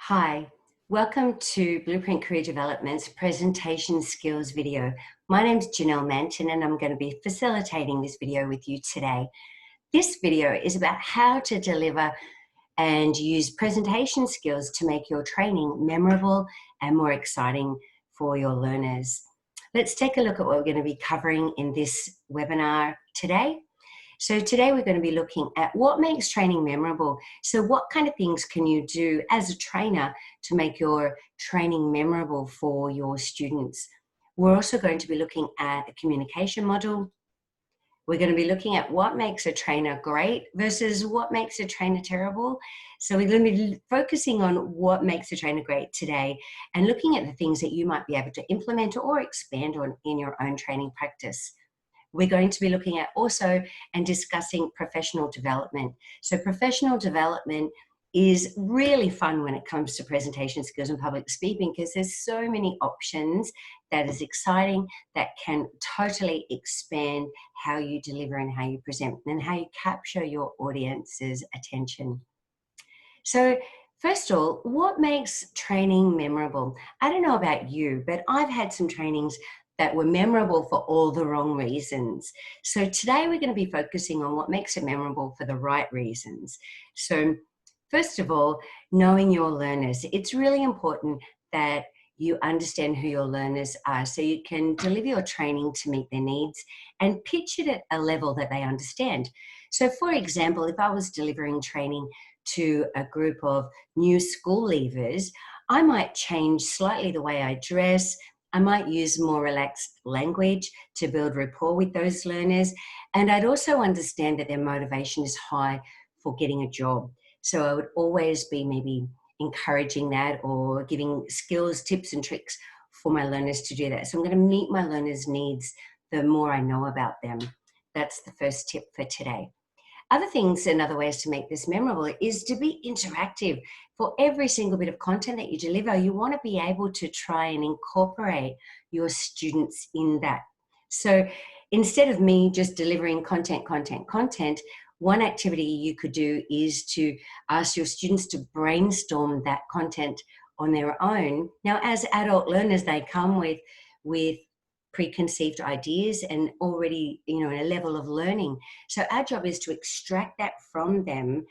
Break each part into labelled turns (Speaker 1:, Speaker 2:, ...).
Speaker 1: Hi, welcome to Blueprint Career Development's presentation skills video. My name is Janelle Manton and I'm going to be facilitating this video with you today. This video is about how to deliver and use presentation skills to make your training memorable and more exciting for your learners. Let's take a look at what we're going to be covering in this webinar today. So today we're going to be looking at what makes training memorable. So what kind of things can you do as a trainer to make your training memorable for your students? We're also going to be looking at a communication model. We're going to be looking at what makes a trainer great versus what makes a trainer terrible. So we're going to be focusing on what makes a trainer great today and looking at the things that you might be able to implement or expand on in your own training practice. We're going to be looking at also and discussing professional development. So professional development is really fun when it comes to presentation skills and public speaking because there's so many options that is exciting that can totally expand how you deliver and how you present and how you capture your audience's attention. So first of all, what makes training memorable? I don't know about you, but I've had some trainings that were memorable for all the wrong reasons. So today we're going to be focusing on what makes it memorable for the right reasons. So first of all, knowing your learners. It's really important that you understand who your learners are so you can deliver your training to meet their needs and pitch it at a level that they understand. So for example, if I was delivering training to a group of new school leavers, I might change slightly the way I dress. I might use more relaxed language to build rapport with those learners. And I'd also understand that their motivation is high for getting a job. So I would always be maybe encouraging that or giving skills, tips and tricks for my learners to do that. So I'm going to meet my learners' needs the more I know about them. That's the first tip for today. Other things and other ways to make this memorable is to be interactive. For every single bit of content that you deliver, you want to be able to try and incorporate your students in that. So instead of me just delivering content, one activity you could do is to ask your students to brainstorm that content on their own. Now, as adult learners, they come with preconceived ideas and already, a level of learning. So our job is to extract that from them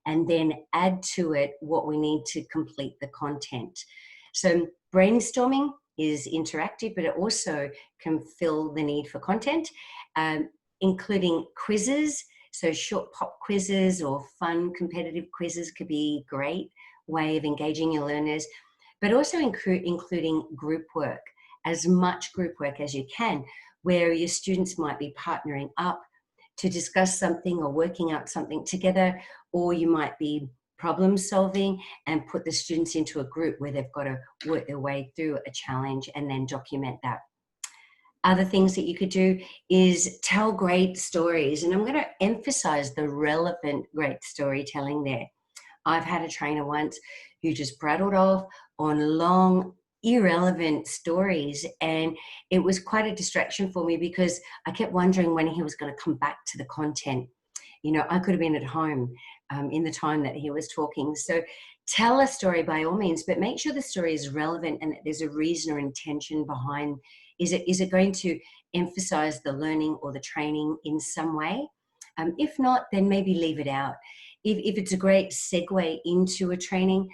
Speaker 1: and then add to it what we need to complete the content. So brainstorming is interactive, but it also can fill the need for content, including quizzes. So short pop quizzes or fun competitive quizzes could be a great way of engaging your learners, but also including group work. As much group work as you can, where your students might be partnering up to discuss something or working out something together, or you might be problem solving and put the students into a group where they've got to work their way through a challenge and then document that. Other things that you could do is tell great stories, and I'm going to emphasize the relevant great storytelling there. I've had a trainer once who just prattled off on long, irrelevant stories, and it was quite a distraction for me because I kept wondering when he was going to come back to the content. I could have been at home in the time that he was talking. So tell a story by all means, but make sure the story is relevant and that there's a reason or intention behind. Is it going to emphasize the learning or the training in some way? If not, then maybe leave it out. If it's a great segue into a training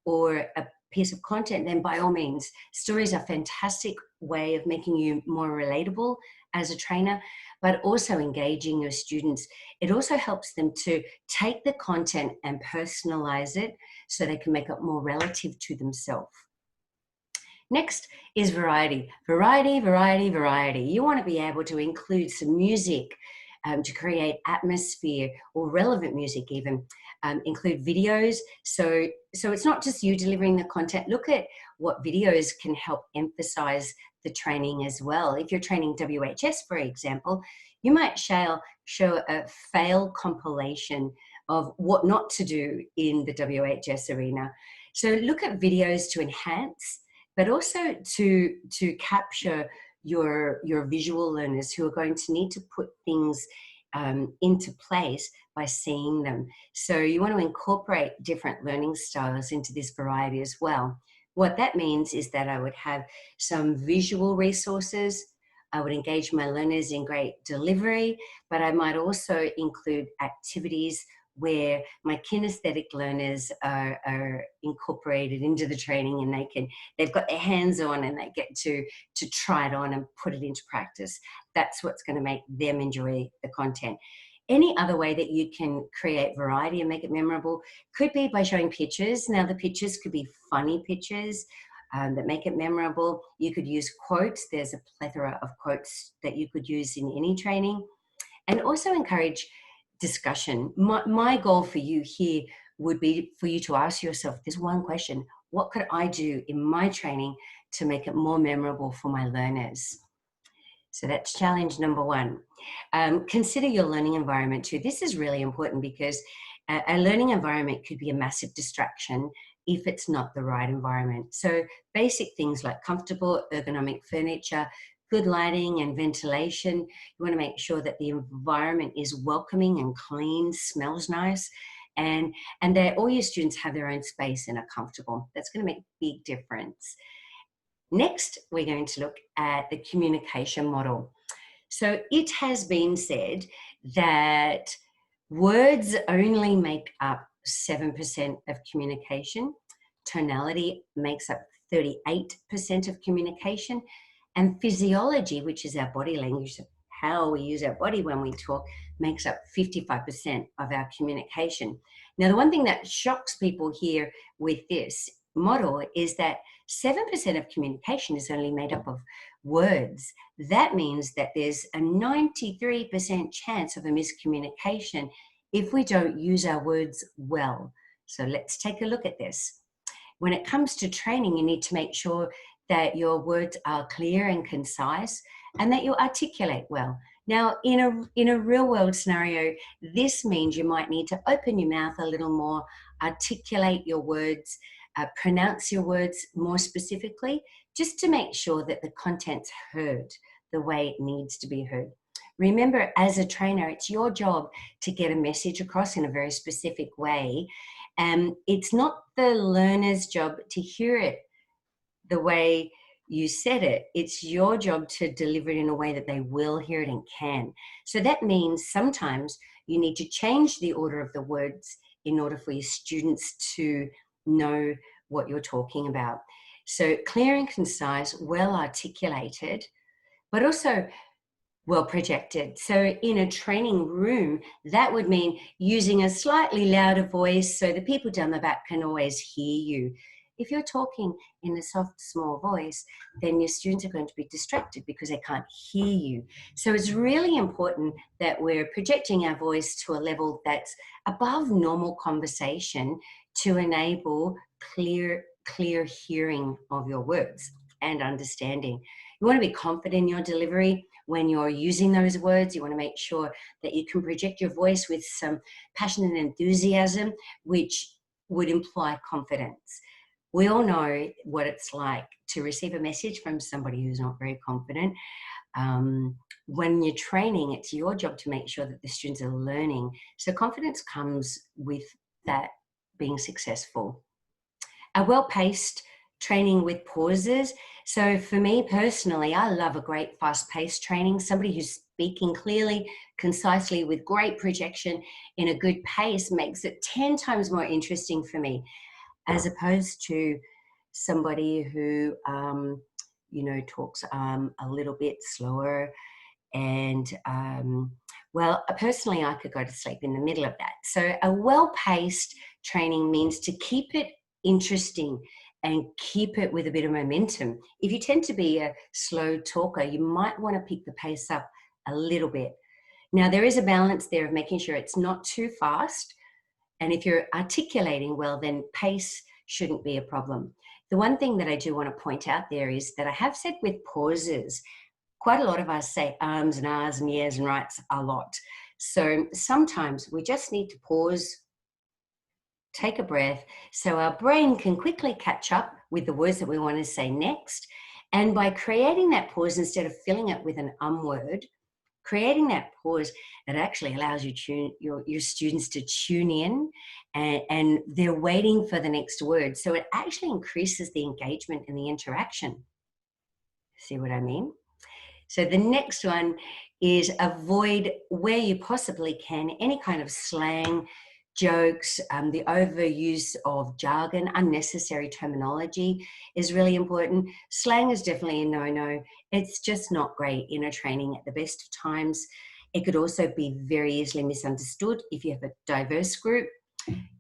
Speaker 1: or a piece of content, then by all means, stories are a fantastic way of making you more relatable as a trainer, but also engaging your students. It also helps them to take the content and personalize it so they can make it more relative to themselves. Next is variety. Variety, variety, variety. You want to be able to include some music to create atmosphere, or relevant music even. Include videos. So it's not just you delivering the content. Look at what videos can help emphasize the training as well. If you're training WHS, for example, you might show a fail compilation of what not to do in the WHS arena. So look at videos to enhance, but also to capture your visual learners who are going to need to put things into place by seeing them. So you want to incorporate different learning styles into this variety as well. What that means is that I would have some visual resources. I would engage my learners in great delivery, but I might also include activities where my kinesthetic learners are incorporated into the training, and they've got their hands on and they get to try it on and put it into practice. That's what's going to make them enjoy the content. Any other way that you can create variety and make it memorable could be by showing pictures. Now, the pictures could be funny pictures that make it memorable. You could use quotes. There's a plethora of quotes that you could use in any training. And also encourage discussion. My goal for you here would be for you to ask yourself this one question: what could I do in my training to make it more memorable for my learners? So that's challenge number one. Consider your learning environment too. This is really important because a learning environment could be a massive distraction if it's not the right environment. So basic things like comfortable ergonomic furniture, good lighting and ventilation. You want to make sure that the environment is welcoming and clean, smells nice, and that all your students have their own space and are comfortable. That's going to make a big difference. Next, we're going to look at the communication model. So it has been said that words only make up 7% of communication. Tonality makes up 38% of communication. And physiology, which is our body language, how we use our body when we talk, makes up 55% of our communication. Now, the one thing that shocks people here with this model is that 7% of communication is only made up of words. That means that there's a 93% chance of a miscommunication if we don't use our words well. So let's take a look at this. When it comes to training, you need to make sure that your words are clear and concise and that you articulate well. Now, in a real world scenario, this means you might need to open your mouth a little more, articulate your words, pronounce your words more specifically, just to make sure that the content's heard the way it needs to be heard. Remember, as a trainer, it's your job to get a message across in a very specific way. It's not the learner's job to hear it the way you said it. It's your job to deliver it in a way that they will hear it and can. So that means sometimes you need to change the order of the words in order for your students to know what you're talking about. So clear and concise, well articulated, but also well projected. So in a training room, that would mean using a slightly louder voice so the people down the back can always hear you. If you're talking in a soft, small voice, then your students are going to be distracted because they can't hear you. So it's really important that we're projecting our voice to a level that's above normal conversation to enable clear hearing of your words and understanding. You want to be confident in your delivery when you're using those words. You want to make sure that you can project your voice with some passion and enthusiasm, which would imply confidence. We all know what it's like to receive a message from somebody who's not very confident. When you're training, it's your job to make sure that the students are learning. So confidence comes with that being successful. A well-paced training with pauses. So for me personally, I love a great fast-paced training, somebody who's speaking clearly, concisely, with great projection in a good pace makes it 10 times more interesting for me, as opposed to somebody who, talks a little bit slower. And well, personally, I could go to sleep in the middle of that. So a well-paced training means to keep it interesting and keep it with a bit of momentum. If you tend to be a slow talker, you might want to pick the pace up a little bit. Now, there is a balance there of making sure it's not too fast. And if you're articulating well, then pace shouldn't be a problem. The one thing that I do want to point out there is that I have said with pauses, quite a lot of us say ums and ahs and yes and rights a lot. So sometimes we just need to pause, take a breath, so our brain can quickly catch up with the words that we want to say next. And by creating that pause, instead of filling it with an word, Creating that pause, it actually allows your students to tune in, and they're waiting for the next word. So it actually increases the engagement and the interaction. See what I mean? So the next one is avoid, where you possibly can, any kind of slang, jokes, the overuse of jargon, unnecessary terminology is really important. Slang is definitely a no-no. It's just not great in a training at the best of times. It could also be very easily misunderstood if you have a diverse group.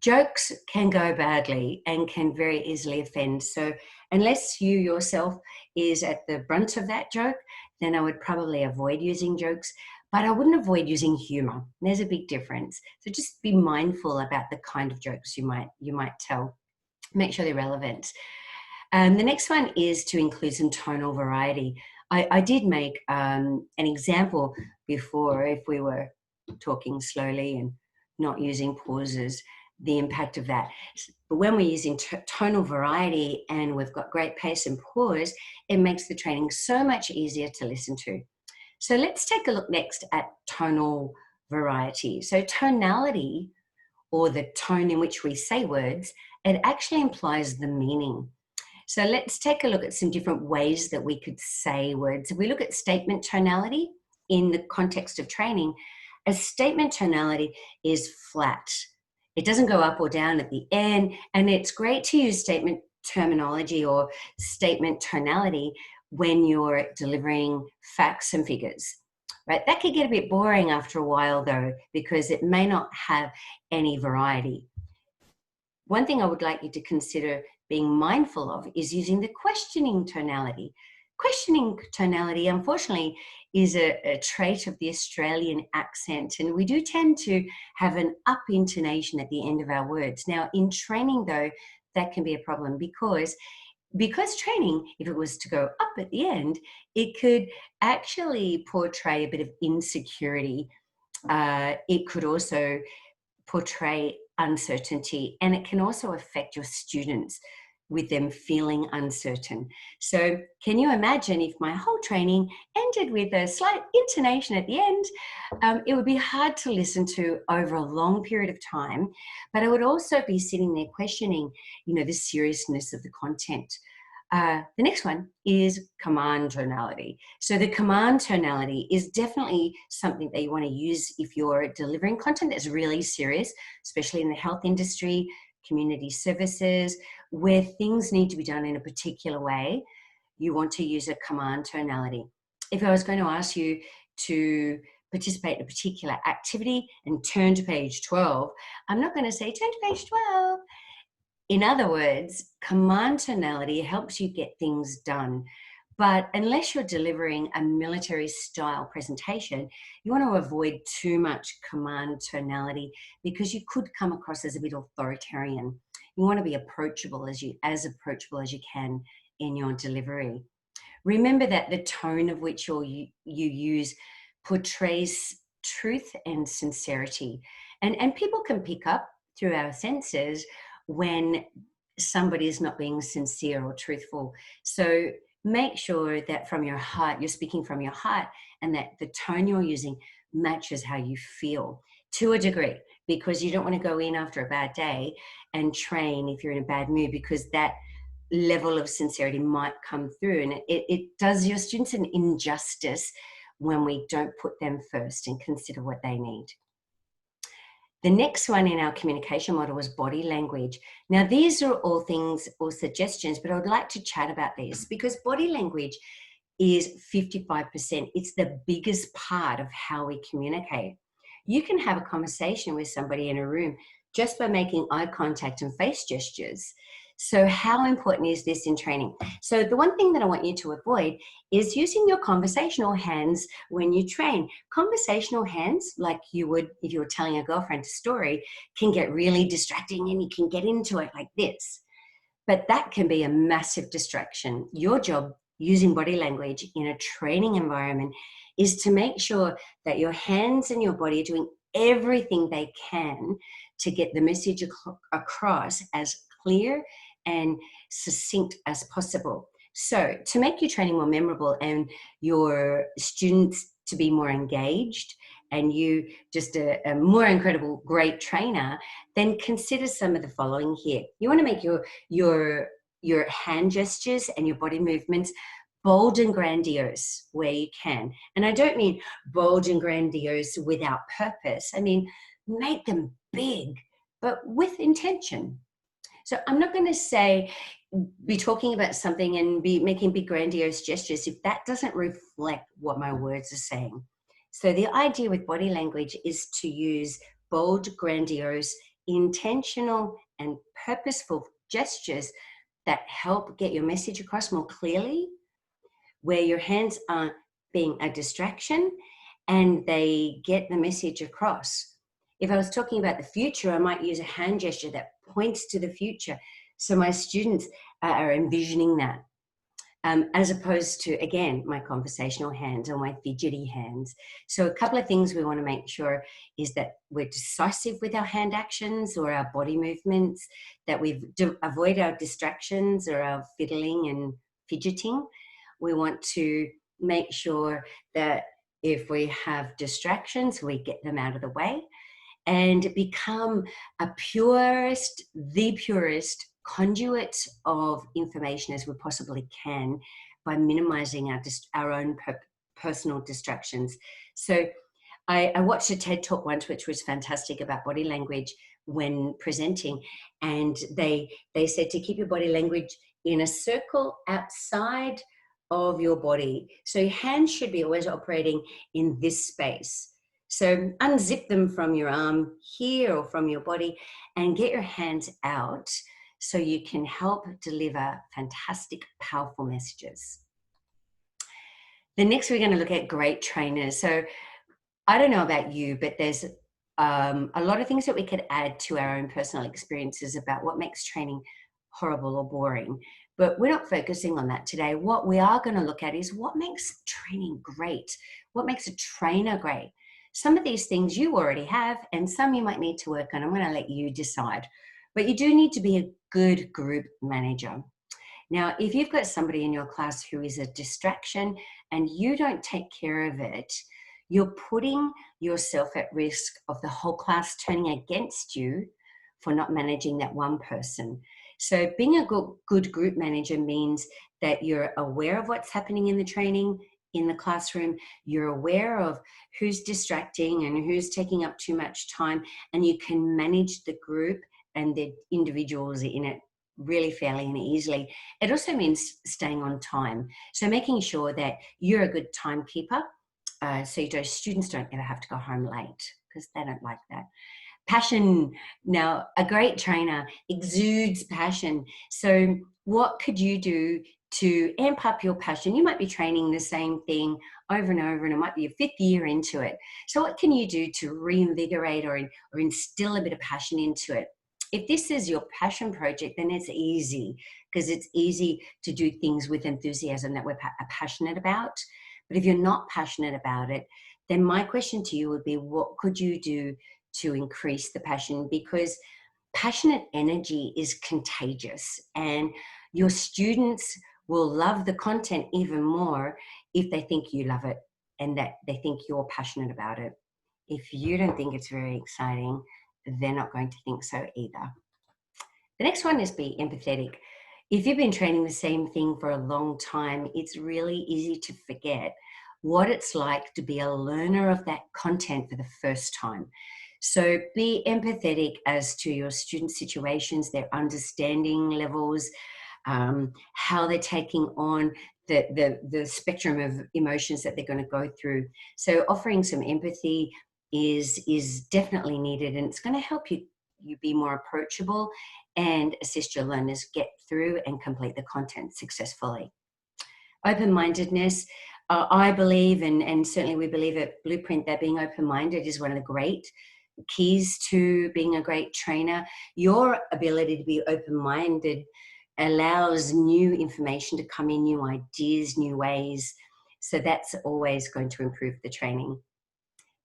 Speaker 1: Jokes can go badly and can very easily offend. So unless you yourself is at the brunt of that joke, then I would probably avoid using jokes, but I wouldn't avoid using humor. There's a big difference. So just be mindful about the kind of jokes you might tell. Make sure they're relevant. The next one is to include some tonal variety. I did make an example before, if we were talking slowly and not using pauses, the impact of that. But when we're using tonal variety and we've got great pace and pause, it makes the training so much easier to listen to. So let's take a look next at tonal variety. So tonality, or the tone in which we say words, it actually implies the meaning. So let's take a look at some different ways that we could say words. If we look at statement tonality in the context of training, a statement tonality is flat. It doesn't go up or down at the end, and it's great to use statement terminology or statement tonality when you're delivering facts and figures, right? That could get a bit boring after a while though, because it may not have any variety. One thing I would like you to consider being mindful of is using the questioning tonality. Questioning tonality, unfortunately, is a trait of the Australian accent, and we do tend to have an up intonation at the end of our words. Now, in training, though, that can be a problem because training, if it was to go up at the end, it could actually portray a bit of insecurity. It could also portray uncertainty, and it can also affect your students with them feeling uncertain. So can you imagine if my whole training ended with a slight intonation at the end? It would be hard to listen to over a long period of time, but I would also be sitting there questioning, the seriousness of the content. The next one is command tonality. So the command tonality is definitely something that you want to use if you're delivering content that's really serious, especially in the health industry, community services, where things need to be done in a particular way. You want to use a command tonality. If I was going to ask you to participate in a particular activity and turn to page 12, I'm not going to say turn to page 12. In other words, command tonality helps you get things done. But unless you're delivering a military style presentation, you want to avoid too much command tonality because you could come across as a bit authoritarian. You want to be approachable as approachable as you can in your delivery. Remember that the tone of which you use portrays truth and sincerity. And people can pick up through our senses when somebody is not being sincere or truthful. So make sure that from your heart, you're speaking from your heart, and that the tone you're using matches how you feel to a degree, because you don't want to go in after a bad day and train if you're in a bad mood, because that level of sincerity might come through, and it does your students an injustice when we don't put them first and consider what they need. The next one in our communication model was body language. Now, these are all things or suggestions, but I would like to chat about these because body language is 55%. It's the biggest part of how we communicate. You can have a conversation with somebody in a room just by making eye contact and face gestures. So how important is this in training? So the one thing that I want you to avoid is using your conversational hands when you train. Conversational hands, like you would if you were telling a girlfriend a story, can get really distracting and you can get into it like this. But that can be a massive distraction. Your job using body language in a training environment is to make sure that your hands and your body are doing everything they can to get the message across as clear and succinct as possible. So to make your training more memorable and your students to be more engaged and you just a more incredible, great trainer, then consider some of the following here. You want to make your hand gestures and your body movements bold and grandiose where you can. And I don't mean bold and grandiose without purpose. I mean, make them big, but with intention. So I'm not going to say be talking about something and be making big grandiose gestures if that doesn't reflect what my words are saying. So the idea with body language is to use bold, grandiose, intentional, and purposeful gestures that help get your message across more clearly, where your hands aren't being a distraction and they get the message across. If I was talking about the future, I might use a hand gesture that points to the future. So my students are envisioning that, as opposed to, again, my conversational hands or my fidgety hands. So a couple of things we want to make sure is that we're decisive with our hand actions or our body movements, that we avoid our distractions or our fiddling and fidgeting. We want to make sure that if we have distractions, we get them out of the way and become the purest conduit of information as we possibly can by minimizing our own personal distractions. So I watched a TED talk once, which was fantastic, about body language when presenting. And they said to keep your body language in a circle outside of your body. So your hands should be always operating in this space. So unzip them from your arm here or from your body and get your hands out so you can help deliver fantastic, powerful messages. The next, we're going to look at great trainers. So I don't know about you, but there's a lot of things that we could add to our own personal experiences about what makes training horrible or boring. But we're not focusing on that today. What we are going to look at is what makes training great. What makes a trainer great? Some of these things you already have, and some you might need to work on. I'm going to let you decide. But you do need to be a good group manager. Now, if you've got somebody in your class who is a distraction and you don't take care of it, you're putting yourself at risk of the whole class turning against you for not managing that one person. So being a good group manager means that you're aware of what's happening in the training, in the classroom, you're aware of who's distracting and who's taking up too much time, and you can manage the group and the individuals in it really fairly and easily. It also means staying on time. So making sure that you're a good timekeeper, so those students don't ever have to go home late, because they don't like that. Passion. Now, a great trainer exudes passion. So what could you do to amp up your passion? You might be training the same thing over and over, and it might be your 5th year into it. So what can you do to reinvigorate or instill a bit of passion into it? If this is your passion project, then it's easy, because it's easy to do things with enthusiasm that we're passionate about. But if you're not passionate about it, then my question to you would be, what could you do to increase the passion? Because passionate energy is contagious, and your students will love the content even more if they think you love it and that they think you're passionate about it. If you don't think it's very exciting, they're not going to think so either. The next one is be empathetic. If you've been training the same thing for a long time, it's really easy to forget what it's like to be a learner of that content for the first time. So be empathetic as to your student situations, their understanding levels, how they're taking on the spectrum of emotions that they're going to go through. So offering some empathy is definitely needed, and it's going to help you be more approachable and assist your learners get through and complete the content successfully. Open-mindedness. I believe, and certainly we believe at Blueprint, that being open-minded is one of the great keys to being a great trainer. Your ability to be open-minded allows new information to come in, new ideas, new ways. So that's always going to improve the training.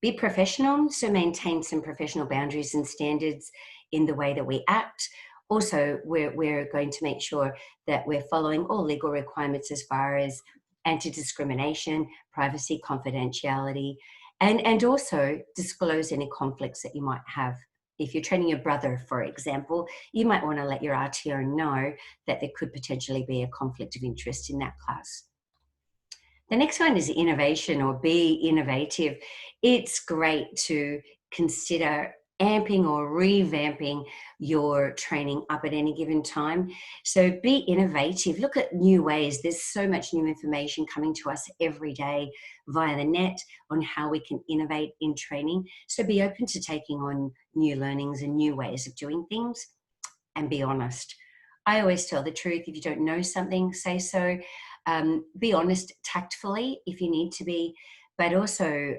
Speaker 1: Be professional, so maintain some professional boundaries and standards in the way that we act. Also, we're going to make sure that we're following all legal requirements as far as anti-discrimination, privacy, confidentiality, and also disclose any conflicts that you might have. If you're training your brother, for example, you might want to let your RTO know that there could potentially be a conflict of interest in that class. The next one is innovation, or be innovative. It's great to consider amping or revamping your training up at any given time. So be innovative. Look at new ways. There's so much new information coming to us every day via the net on how we can innovate in training. So be open to taking on new learnings and new ways of doing things, and be honest. I always tell the truth. If you don't know something, say so. Be honest tactfully if you need to be, but also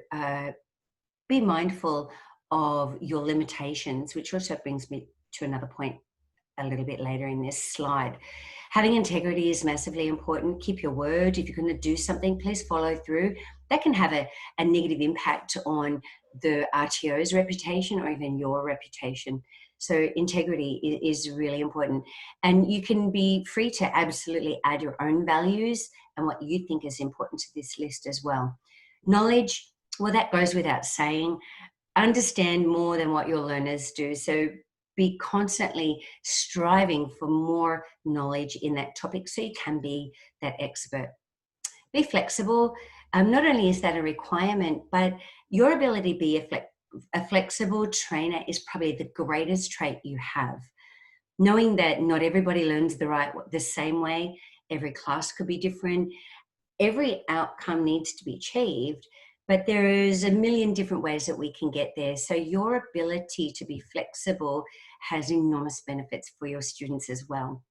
Speaker 1: be mindful of your limitations, which also brings me to another point a little bit later in this slide. Having integrity is massively important. Keep your word. If you're going to do something, please follow through. That can have a negative impact on the RTO's reputation or even your reputation. So integrity is really important. And you can be free to absolutely add your own values and what you think is important to this list as well. Knowledge, well, that goes without saying. Understand more than what your learners do. So be constantly striving for more knowledge in that topic so you can be that expert. Be flexible. Not only is that a requirement, but your ability to be a flexible trainer is probably the greatest trait you have. Knowing that not everybody learns the same way, every class could be different, every outcome needs to be achieved, but there is a million different ways that we can get there. So your ability to be flexible has enormous benefits for your students as well.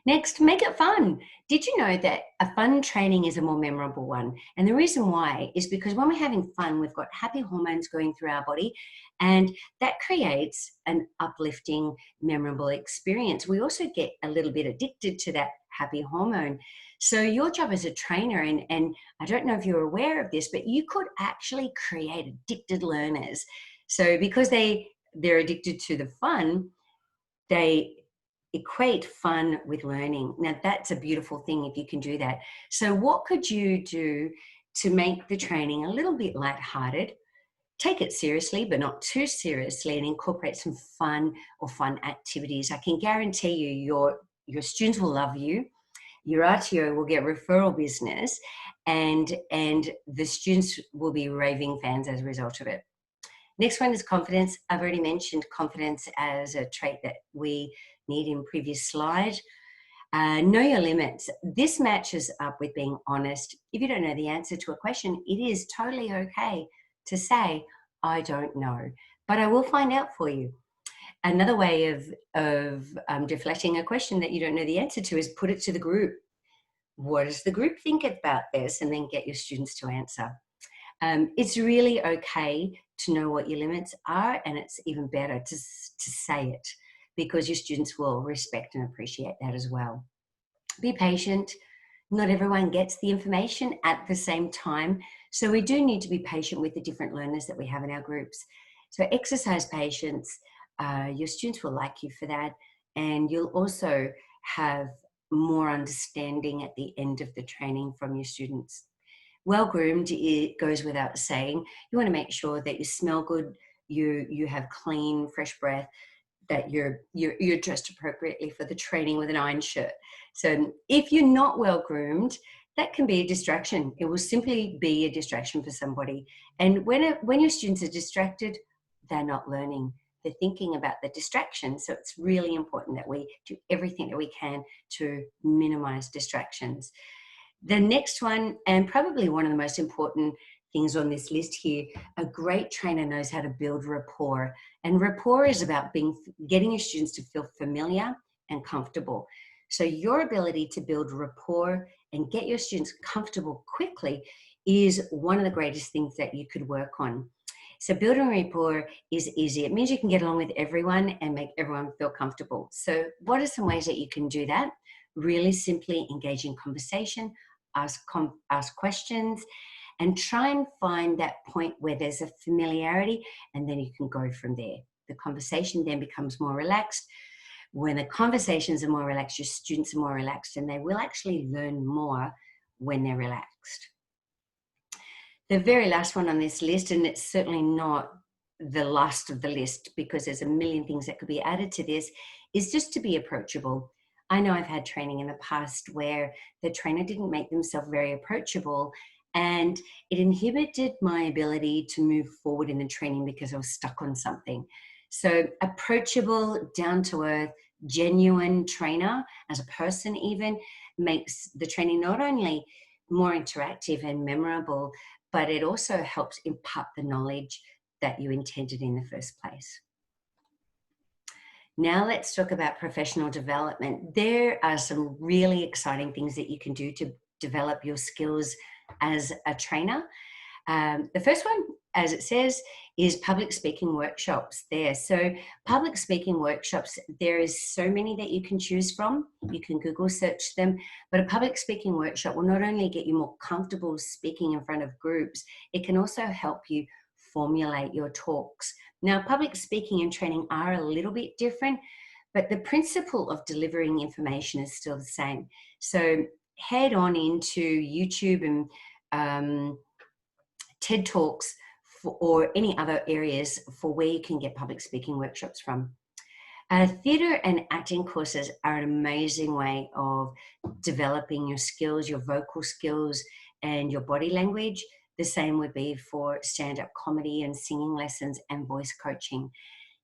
Speaker 1: Next, make it fun. Did you know that a fun training is a more memorable one? And the reason why is because when we're having fun, we've got happy hormones going through our body, and that creates an uplifting, memorable experience. We also get a little bit addicted to that happy hormone. So your job as a trainer, and I don't know if you're aware of this, but you could actually create addicted learners. So because they're addicted to the fun, they equate fun with learning. Now that's a beautiful thing if you can do that. So what could you do to make the training a little bit lighthearted? Take it seriously, but not too seriously, and incorporate some fun activities. I can guarantee you your students will love you. Your RTO will get referral business, and the students will be raving fans as a result of it. Next one is confidence. I've already mentioned confidence as a trait that we need in previous slide. Know your limits. This matches up with being honest. If you don't know the answer to a question, it is totally okay to say, I don't know, but I will find out for you. Another way of deflecting a question that you don't know the answer to is put it to the group. What does the group think about this? And then get your students to answer. It's really okay to know what your limits are, and it's even better to say it, because your students will respect and appreciate that as well. Be patient. Not everyone gets the information at the same time, so we do need to be patient with the different learners that we have in our groups. So exercise patience. Your students will like you for that, and you'll also have more understanding at the end of the training from your students. Well-groomed, it goes without saying. You want to make sure that you smell good, you have clean, fresh breath, that you're dressed appropriately for the training with an iron shirt. So if you're not well-groomed, that can be a distraction. It will simply be a distraction for somebody. And when your students are distracted, they're not learning. They're thinking about the distraction. So it's really important that we do everything that we can to minimize distractions. The next one, and probably one of the most important things on this list here, a great trainer knows how to build rapport. And rapport is about getting your students to feel familiar and comfortable. So your ability to build rapport and get your students comfortable quickly is one of the greatest things that you could work on. So building rapport is easy. It means you can get along with everyone and make everyone feel comfortable. So what are some ways that you can do that? Really simply engage in conversation, ask questions, and try and find that point where there's a familiarity, and then you can go from there. The conversation then becomes more relaxed. When the conversations are more relaxed, your students are more relaxed, and they will actually learn more when they're relaxed. The very last one on this list, and it's certainly not the last of the list because there's a million things that could be added to this, is just to be approachable. I know I've had training in the past where the trainer didn't make themselves very approachable, and it inhibited my ability to move forward in the training because I was stuck on something. So approachable, down to earth, genuine trainer as a person even makes the training not only more interactive and memorable, but it also helps impart the knowledge that you intended in the first place. Now let's talk about professional development. There are some really exciting things that you can do to develop your skills as a trainer. The first one, as it says, is public speaking workshops there. So public speaking workshops, there is so many that you can choose from. You can Google search them, but a public speaking workshop will not only get you more comfortable speaking in front of groups, it can also help you formulate your talks. Now, public speaking and training are a little bit different, but the principle of delivering information is still the same. So head on into YouTube and TED Talks or any other areas for where you can get public speaking workshops from. Theatre and acting courses are an amazing way of developing your skills, your vocal skills and your body language. The same would be for stand-up comedy and singing lessons and voice coaching.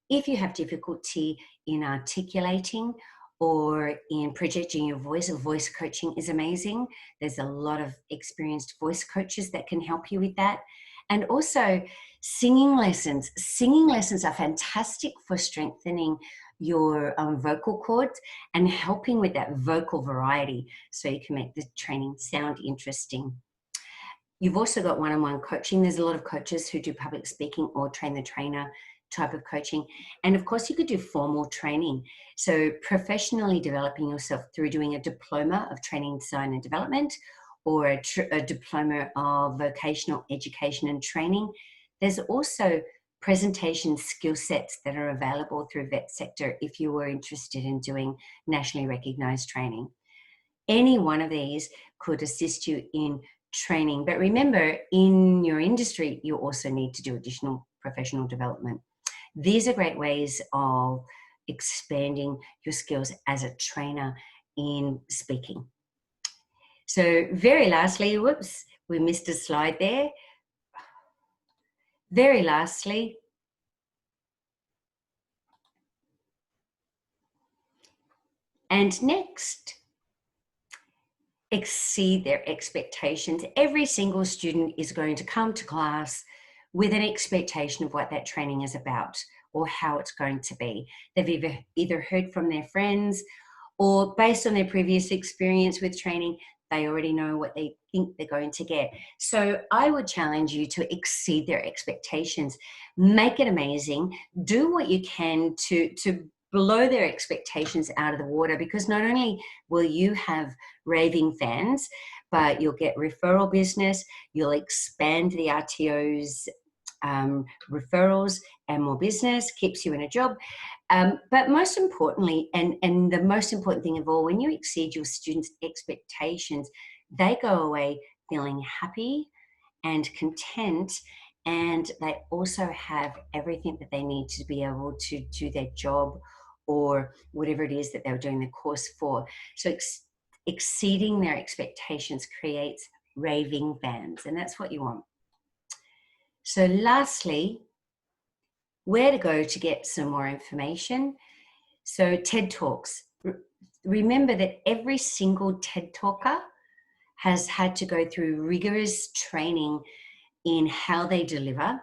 Speaker 1: If you have difficulty in articulating or in projecting your voice coaching is amazing. There's a lot of experienced voice coaches that can help you with that. And also singing lessons. Singing lessons are fantastic for strengthening your vocal cords and helping with that vocal variety so you can make the training sound interesting. You've also got one-on-one coaching. There's a lot of coaches who do public speaking or train the trainer type of coaching. And of course, you could do formal training. So professionally developing yourself through doing a diploma of training, design and development, or a diploma of vocational education and training. There's also presentation skill sets that are available through Vet Sector if you were interested in doing nationally recognized training. Any one of these could assist you in training. But remember, in your industry, you also need to do additional professional development. These are great ways of expanding your skills as a trainer in speaking. So very lastly, whoops, we missed a slide there. Very lastly, and next, exceed their expectations. Every single student is going to come to class with an expectation of what that training is about or how it's going to be. They've either heard from their friends or based on their previous experience with training, they already know what they think they're going to get. So I would challenge you to exceed their expectations. Make it amazing. Do what you can to blow their expectations out of the water, because not only will you have raving fans, but you'll get referral business, you'll expand the RTO's referrals and more business, keeps you in a job. But most importantly, and the most important thing of all, when you exceed your students' expectations, they go away feeling happy and content, and they also have everything that they need to be able to do their job or whatever it is that they were doing the course for. So exceeding their expectations creates raving fans, and that's what you want. So lastly, where to go to get some more information. So TED Talks. Remember that every single TED Talker has had to go through rigorous training in how they deliver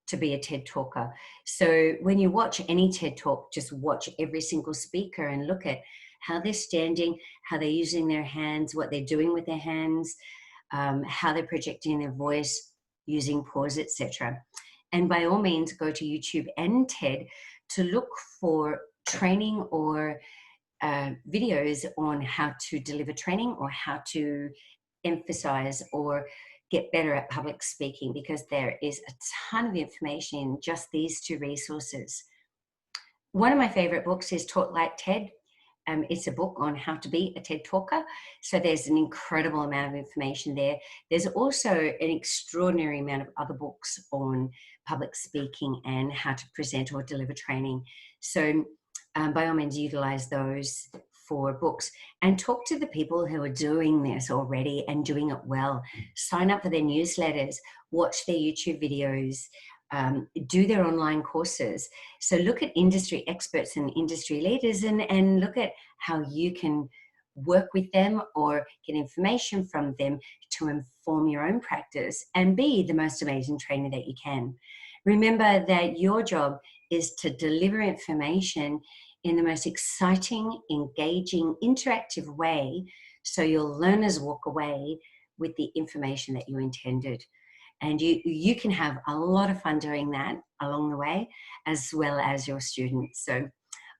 Speaker 1: to be a TED Talker. So when you watch any TED Talk, just watch every single speaker and look at how they're standing, how they're using their hands, what they're doing with their hands, how they're projecting their voice, using pause, etc. And by all means, go to YouTube and TED to look for training or videos on how to deliver training or how to emphasize or get better at public speaking, because there is a ton of information in just these two resources. One of my favorite books is Talk Like TED. It's a book on how to be a TED Talker. So there's an incredible amount of information there. There's also an extraordinary amount of other books on public speaking and how to present or deliver training. So by all means, utilize those for books and talk to the people who are doing this already and doing it well. Sign up for their newsletters, watch their YouTube videos, do their online courses. So look at industry experts and industry leaders and look at how you can work with them or get information from them to inform your own practice and be the most amazing trainer that you can. Remember that your job is to deliver information in the most exciting, engaging, interactive way so your learners walk away with the information that you intended. And you can have a lot of fun doing that along the way, as well as your students. So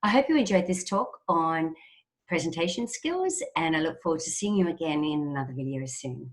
Speaker 1: I hope you enjoyed this talk on presentation skills, and I look forward to seeing you again in another video soon.